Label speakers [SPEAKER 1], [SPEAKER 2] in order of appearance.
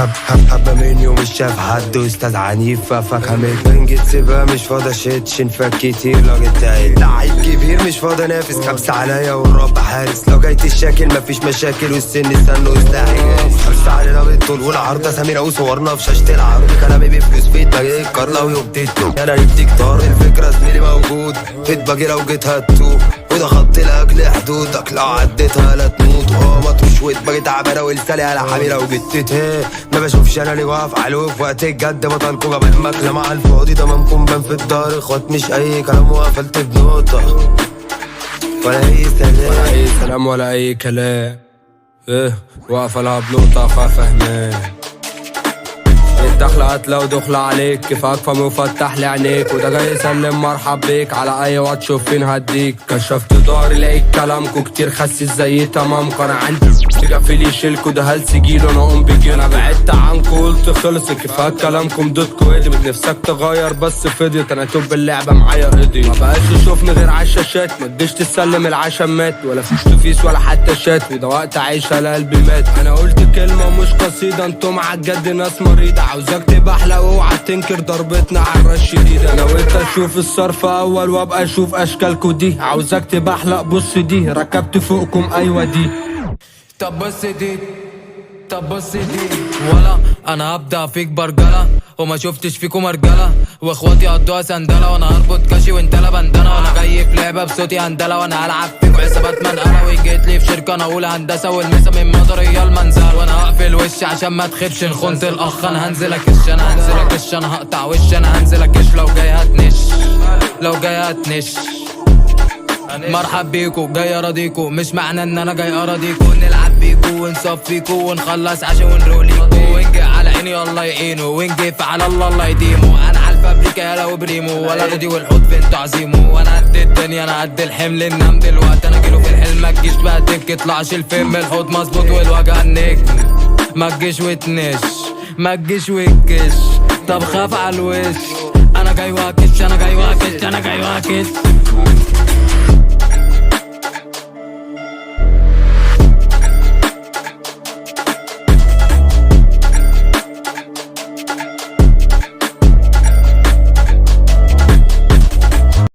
[SPEAKER 1] حبة من يوم الشاف حد واستاذ عنيف فكمل بنجي تسيبها مش فاضي شيتش نفك كتير لو جيت عيل لعيب كبير مش فاضي نافس خمسة عليا والرب حارس لو جاي تشاكل مفيش مشاكل والسن استنوا يستعجل خمسة علينا بالطول والعرض سميرة وصورنا في شاشة العرض كلامي بفلوس في دماغي كارلا ويوبتيتو انا نفسي كتار الفكرة زميلي موجود فيدباجي لو جيت هتوه وده خط لك لحدودك لو عديتها لا تموت مطروش ودماغي تعبانة ولساني على حامي لو جيت ما بشوفش انا اللي واقف علوه في وقت الجد بطلكوا جبان مكلة مع الفاضي تمامكم بان في الدار اخوات مش اي كلام وقفلت بنقطة ولا اي سلام ولا اي كلام واقفة لها بنقطة فاهمان الدخلة قتلة ودخلة عليك كيفك فم وفتح لي عينيك وده جاي يسلم مرحب بيك على اي وقت شوف فين هديك كشفت داري لقيت كلامكو كتير خسيس زي تمامكو انا عندي قافل يشيلكو ده هل سجيل وانا قوم بيجي انا بعدت عنكو قلت خلص كيفك كلامكم ضدكو ايدي نفسك تغير بس فضيت انا توب اللعبة معايا قضي ما بقاش يشوفني غير عالشاشات ما تجيش تسلم العشمات ولا فيش تفيس ولا حتى شات وده وقت عيش على قلبي مات انا قلت كلمة مش قصيدة انتم عالجد ناس مريضة عاوزك تبقى احلى واوعى تنكر ضربتنا على الشديدة انا وانت اشوف الصرف اول وابقى اشوف اشكالكو دي عاوزك تبقى احلى بص دي ركبت فوقكم ايوه دي
[SPEAKER 2] طب بص دي ولا انا هبدأ فيك برجلة وما شفتش فيكم مرجلة واخواتي قضوها سندلة وانا هربط كاشي وانت لا بندلة وانا جاي في لعبة بصوتي هندلة وانا هلعب فيكوا حسابات منقلة وجيت لي في شركة انا اقول هندسة والمسا من مطرية المنزل وانا هقفل وشي عشان ما تخيبش ان خنت الاخ انا هنزل اكش انا هقطع وش انا هنزل اكش لو جاي هتنش مرحب بيكو جاي اراضيكو مش معنى ان انا جاي اراضيكو نلعب بيكو ونصفيكو ونخلص عشان ونروليكو وينجي على عيني الله يعينه وينجي على الله يديمه انا على الفابريكا يالا وبريمو ولا رضي والحوت فين تعظيمه وانا قد الدنيا انا قد الحمل انام دلوقتي انا جيله في الحلم ما تجيش بقى تطلعش الفيلم الحوت مظبوط والوجع النجم ما تجيش وتنش ما تجيش وتكش طب خاف على الوش انا جاي واكش